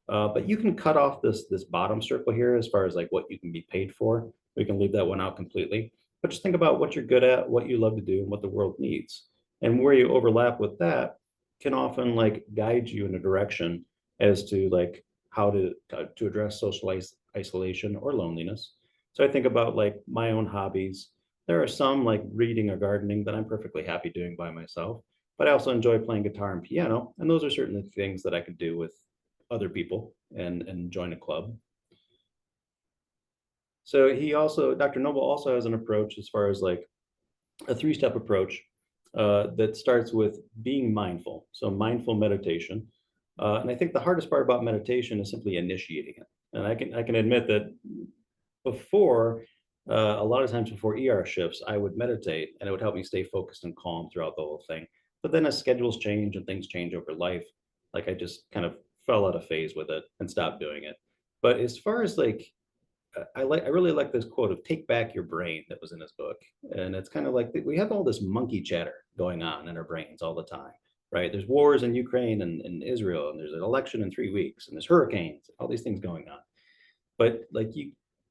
But you can cut off this bottom circle here as far as like what you can be paid for. We can leave that one out completely. But just think about what you're good at, what you love to do, and what the world needs. And where you overlap with that can often like guide you in a direction as to like how to address social isolation or loneliness. So I think about like my own hobbies. There are some like reading or gardening that I'm perfectly happy doing by myself, but I also enjoy playing guitar and piano. And those are certainly things that I could do with other people and join a club. So Dr. Noble also has an approach as far as like a 3-step approach that starts with being mindful. So mindful meditation. And I think the hardest part about meditation is simply initiating it. And I can admit that before, a lot of times before ER shifts, I would meditate and it would help me stay focused and calm throughout the whole thing. But then as schedules change and things change over life, like I just kind of fell out of phase with it and stopped doing it. But as far as like, I really like this quote of "take back your brain" that was in his book. And it's kind of like we have all this monkey chatter going on in our brains all the time, right? There's wars in Ukraine and Israel, and there's an election in 3 weeks, and there's hurricanes, all these things going on. But like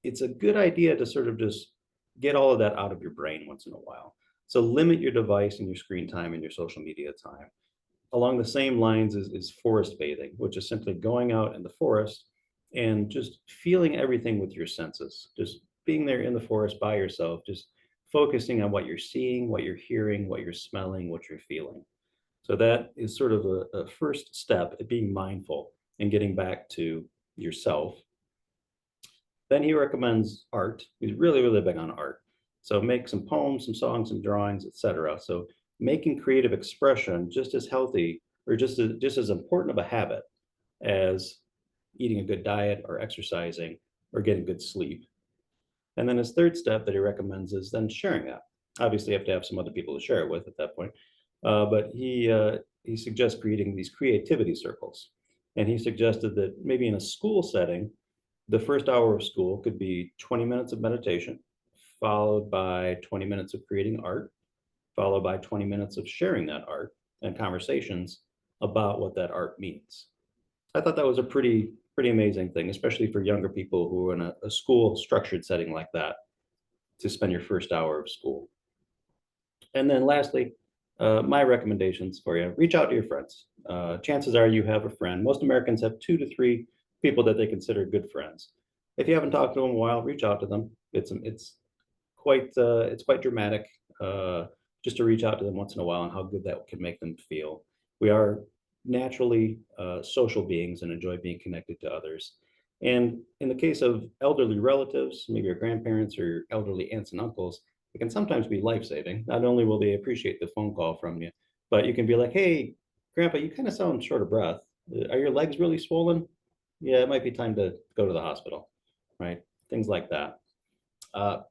it's a good idea to sort of just get all of that out of your brain once in a while. So limit your device and your screen time and your social media time. Along the same lines is forest bathing, which is simply going out in the forest and just feeling everything with your senses, just being there in the forest by yourself, just focusing on what you're seeing, what you're hearing, what you're smelling, what you're feeling. So that is sort of a first step at being mindful and getting back to yourself. Then he recommends art. He's really, really big on art. So make some poems, some songs, some drawings, etc. So making creative expression just as healthy or just as important of a habit as eating a good diet or exercising or getting good sleep. And then his third step that he recommends is then sharing that. Obviously, you have to have some other people to share it with at that point. But he suggests creating these creativity circles. And he suggested that maybe in a school setting, the first hour of school could be 20 minutes of meditation, followed by 20 minutes of creating art, followed by 20 minutes of sharing that art and conversations about what that art means. I thought that was a pretty amazing thing, especially for younger people who are in a school structured setting like that, to spend your first hour of school. And then lastly, my recommendations for you: reach out to your friends. Chances are you have a friend. Most Americans have 2 to 3 people that they consider good friends. If you haven't talked to them in a while, reach out to them. It's quite dramatic just to reach out to them once in a while and how good that can make them feel. We are naturally social beings and enjoy being connected to others. And in the case of elderly relatives, maybe your grandparents or your elderly aunts and uncles, it can sometimes be life-saving. Not only will they appreciate the phone call from you, but you can be like, "Hey, Grandpa, you kind of sound short of breath. Are your legs really swollen? Yeah, it might be time to go to the hospital," right? Things like that.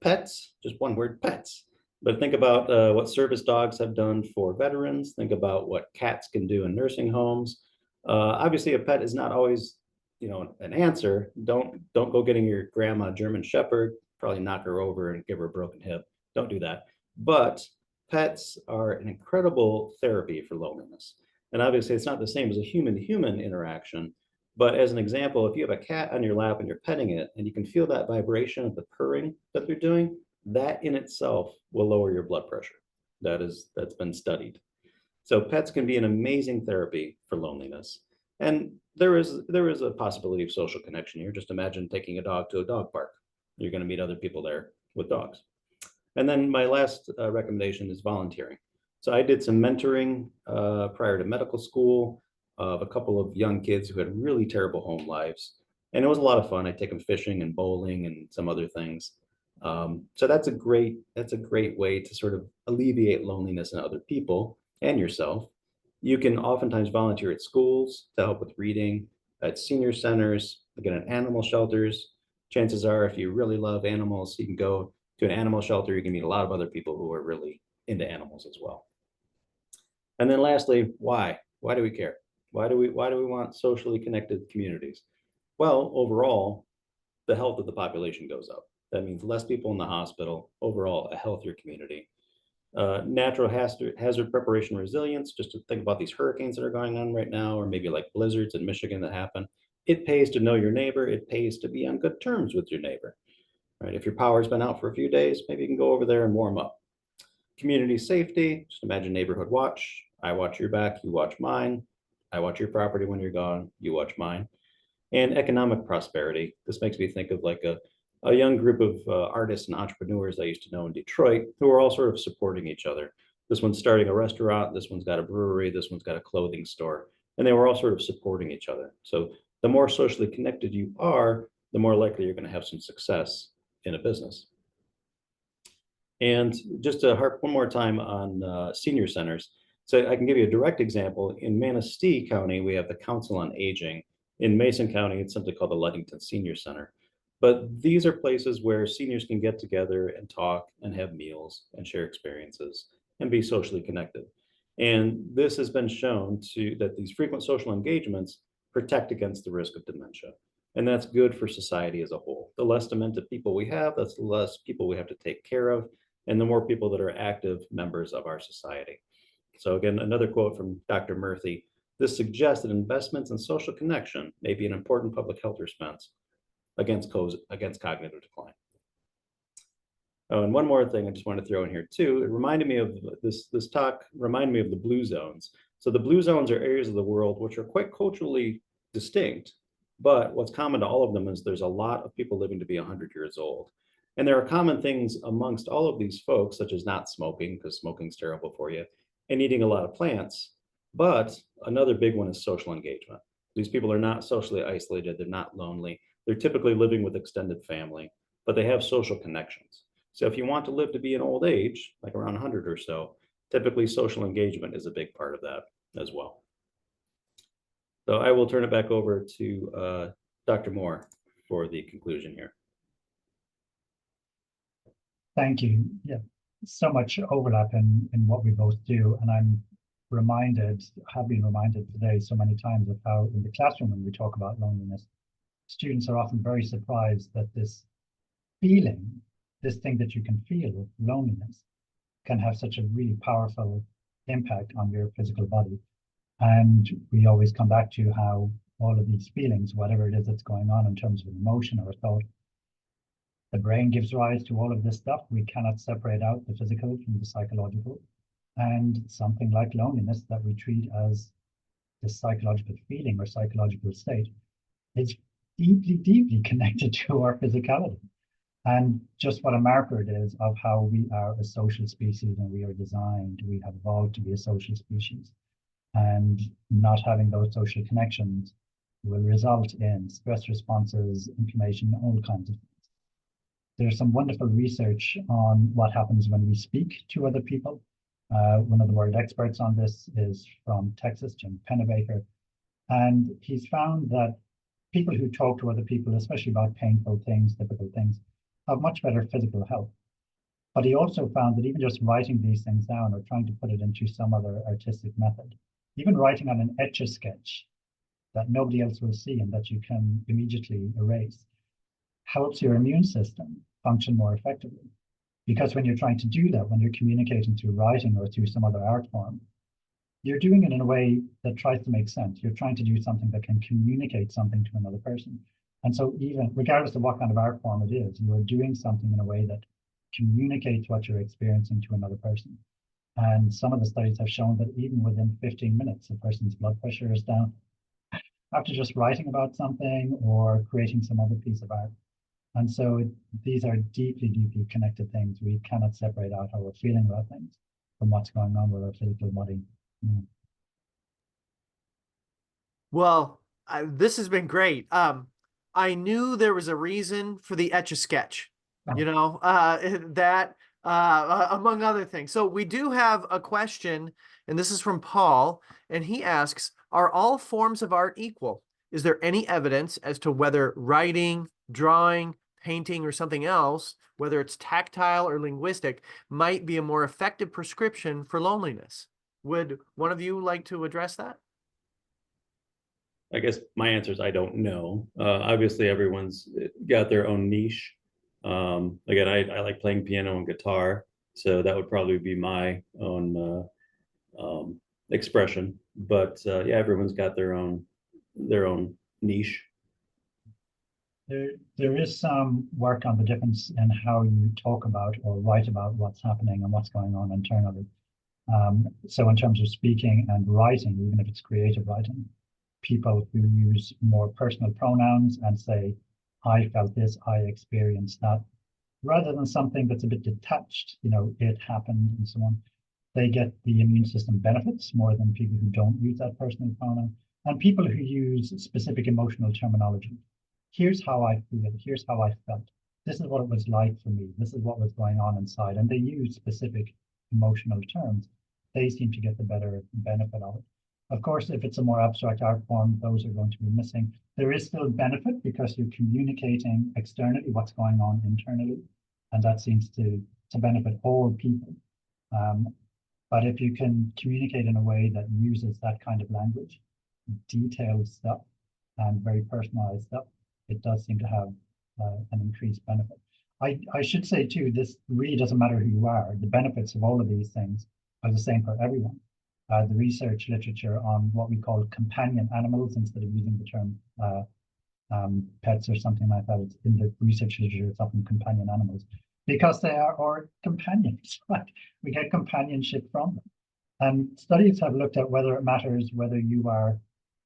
Pets, just one word, pets. But think about what service dogs have done for veterans. Think about what cats can do in nursing homes. Obviously, a pet is not always, an answer. Don't go getting your grandma a German Shepherd, probably knock her over and give her a broken hip. Don't do that. But pets are an incredible therapy for loneliness. And obviously, it's not the same as a human-to-human interaction. But as an example, if you have a cat on your lap and you're petting it, and you can feel that vibration of the purring that they're doing, that in itself will lower your blood pressure. That's been studied. So pets can be an amazing therapy for loneliness. And there is a possibility of social connection here. Just imagine taking a dog to a dog park. You're going to meet other people there with dogs. And then my last recommendation is volunteering. So I did some mentoring prior to medical school of a couple of young kids who had really terrible home lives. And it was a lot of fun. I take them fishing and bowling and some other things. So that's a great way to sort of alleviate loneliness in other people and yourself. You can oftentimes volunteer at schools to help with reading, at senior centers, again, at animal shelters. Chances are, if you really love animals, you can go to an animal shelter. You can meet a lot of other people who are really into animals as well. And then lastly, why? Why do we care? Why do we want socially connected communities? Well, overall, the health of the population goes up. That means less people in the hospital, overall, a healthier community. Natural hazard preparation resilience, just to think about these hurricanes that are going on right now, or maybe like blizzards in Michigan that happen. It pays to know your neighbor. It pays to be on good terms with your neighbor, right? If your power's been out for a few days, maybe you can go over there and warm up. Community safety, just imagine neighborhood watch. I watch your back, you watch mine. I watch your property when you're gone, you watch mine. And economic prosperity. This makes me think of like a young group of artists and entrepreneurs I used to know in Detroit who are all sort of supporting each other. This one's starting a restaurant, this one's got a brewery, this one's got a clothing store, and they were all sort of supporting each other. So the more socially connected you are, the more likely you're going to have some success in a business. And just to harp one more time on senior centers. So I can give you a direct example. In Manistee County, we have the Council on Aging. In Mason County, it's something called the Ludington Senior Center. But these are places where seniors can get together and talk and have meals and share experiences and be socially connected. And this has been shown that these frequent social engagements protect against the risk of dementia. And that's good for society as a whole. The less demented people we have, that's the less people we have to take care of, and the more people that are active members of our society. So again, another quote from Dr. Murthy: this suggests that investments in social connection may be an important public health response against cognitive decline. Oh, and one more thing I just want to throw in here too. It reminded me of this talk reminded me of the blue zones. So the blue zones are areas of the world which are quite culturally distinct, but what's common to all of them is there's a lot of people living to be 100 years old. And there are common things amongst all of these folks, such as not smoking, because smoking's terrible for you, and eating a lot of plants. But another big one is social engagement. These people are not socially isolated. They're not lonely. They're typically living with extended family, but they have social connections. So if you want to live to be an old age, like around 100 or so, typically social engagement is a big part of that as well. So I will turn it back over to Dr. Moore for the conclusion here. Thank you. Yeah, so much overlap in what we both do. And I'm have been reminded today so many times of how in the classroom, when we talk about loneliness, students are often very surprised that this feeling, this thing that you can feel, loneliness, can have such a really powerful impact on your physical body. And we always come back to how all of these feelings, whatever it is that's going on in terms of an emotion or a thought, the brain gives rise to all of this stuff. We cannot separate out the physical from the psychological. And something like loneliness that we treat as the psychological feeling or psychological state is deeply, deeply connected to our physicality. And just what a marker it is of how we are a social species and we are designed, we have evolved to be a social species. And not having those social connections will result in stress responses, inflammation, all kinds of things. There's some wonderful research on what happens when we speak to other people. One of the world experts on this is from Texas, Jim Pennebaker. And he's found that people who talk to other people, especially about painful things, difficult things, have much better physical health. But he also found that even just writing these things down or trying to put it into some other artistic method, even writing on an Etch-a-Sketch, that nobody else will see and that you can immediately erase helps your immune system function more effectively. Because when you're trying to do that, when you're communicating through writing or through some other art form, you're doing it in a way that tries to make sense. You're trying to do something that can communicate something to another person. And so even regardless of what kind of art form it is, you're doing something in a way that communicates what you're experiencing to another person. And some of the studies have shown that even within 15 minutes, a person's blood pressure is down after just writing about something or creating some other piece of art. And so these are deeply, deeply connected things. We cannot separate out how we're feeling about things from what's going on with our physical body. Well, this has been great. I knew there was a reason for the Etch-a-Sketch, you know, that among other things. So we do have a question, and this is from Paul, and he asks, are all forms of art equal? Is there any evidence as to whether writing, drawing, painting, or something else, whether it's tactile or linguistic, might be a more effective prescription for loneliness? Would one of you like to address that? I guess my answer is I don't know. Obviously, everyone's got their own niche. Again, I like playing piano and guitar, so that would probably be my own expression. But yeah, everyone's got their own niche. There is some work on the difference in how you talk about or write about what's happening and what's going on internally. So in terms of speaking and writing, even if it's creative writing, people who use more personal pronouns and say, I felt this, I experienced that, rather than something that's a bit detached, you know, it happened and so on, they get the immune system benefits more than people who don't use that personal pronoun. And people who use specific emotional terminology. Here's how I feel, here's how I felt. This is what it was like for me. This is what was going on inside. And they use specific emotional terms. They seem to get the better benefit of it. Of course, if it's a more abstract art form, those are going to be missing. There is still benefit because you're communicating externally what's going on internally, and that seems to benefit all people. But if you can communicate in a way that uses that kind of language, detailed stuff, and very personalized stuff, it does seem to have an increased benefit. I should say too, this really doesn't matter who you are. The benefits of all of these things are the same for everyone. The research literature on what we call companion animals, instead of using the term pets or something like that, it's in the research literature, it's often companion animals, because they are our companions, right? We get companionship from them. And studies have looked at whether it matters whether you are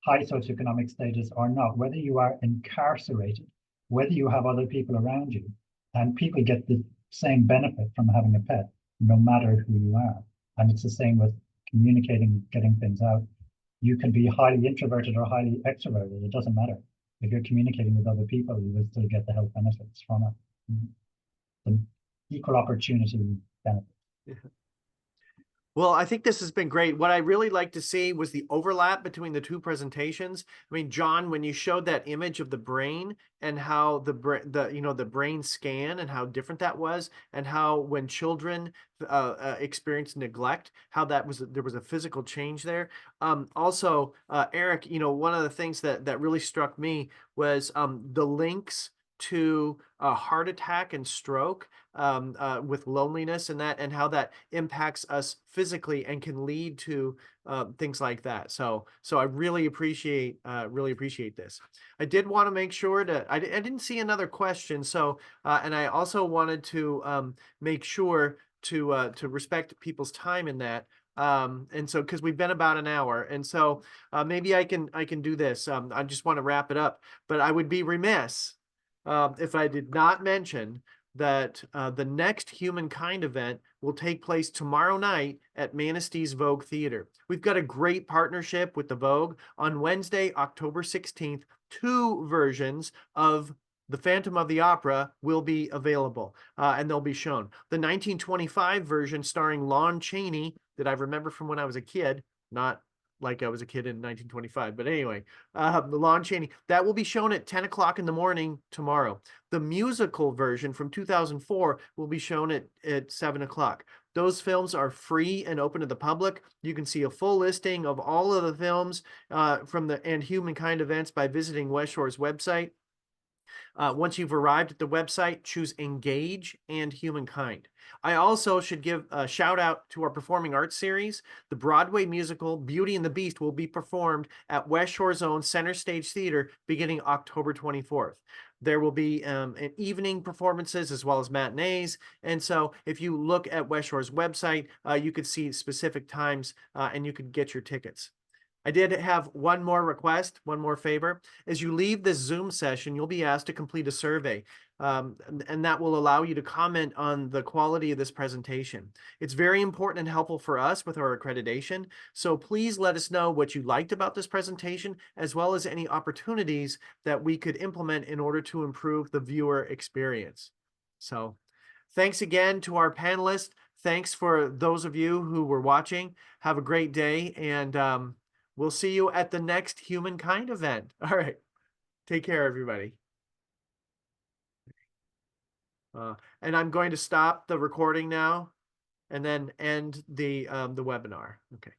high socioeconomic status or not, whether you are incarcerated, whether you have other people around you, and people get the same benefit from having a pet, no matter who you are. And it's the same with communicating, getting things out. You can be highly introverted or highly extroverted. It doesn't matter. If you're communicating with other people, you will still get the health benefits from it. The equal opportunity benefit. Yeah. Well, I think this has been great. What I really like to see was the overlap between the two presentations. I mean, John, when you showed that image of the brain and how the brain scan and how different that was, and how when children experience neglect, how there was a physical change there. Also, Eric, one of the things that really struck me was the links to heart attack and stroke with loneliness and how that impacts us physically and can lead to things like that. So I really appreciate this. I did want to make sure that I didn't see another question. So and I also wanted to make sure to respect people's time in that. And so because we've been about an hour, and so maybe I can do this. I just want to wrap it up, but I would be remiss if I did not mention that the next HumanKind event will take place tomorrow night at Manastee's Vogue Theater. We've got a great partnership with the Vogue. On Wednesday, October 16th, 2 versions of The Phantom of the Opera will be available, and they'll be shown. The 1925 version starring Lon Chaney, that I remember from when I was a kid, not like I was a kid in 1925. But anyway, the Lon Chaney, that will be shown at 10 o'clock in the morning tomorrow. The musical version from 2004 will be shown at 7 o'clock. Those films are free and open to the public. You can see a full listing of all of the films from the and HumanKind events by visiting West Shore's website. Once you've arrived at the website, choose Engage and HumanKind. I also should give a shout out to our performing arts series. The Broadway musical Beauty and the Beast will be performed at West Shore's own Center Stage Theater beginning October 24th. There will be an evening performances as well as matinees. And so if you look at West Shore's website, you could see specific times and you could get your tickets. I did have one more request, one more favor. As you leave this Zoom session, you'll be asked to complete a survey, and that will allow you to comment on the quality of this presentation. It's very important and helpful for us with our accreditation, so please let us know what you liked about this presentation, as well as any opportunities that we could implement in order to improve the viewer experience. So thanks again to our panelists. Thanks for those of you who were watching. Have a great day, and we'll see you at the next HumanKind event. All right. Take care, everybody. And I'm going to stop the recording now and then end the webinar. Okay.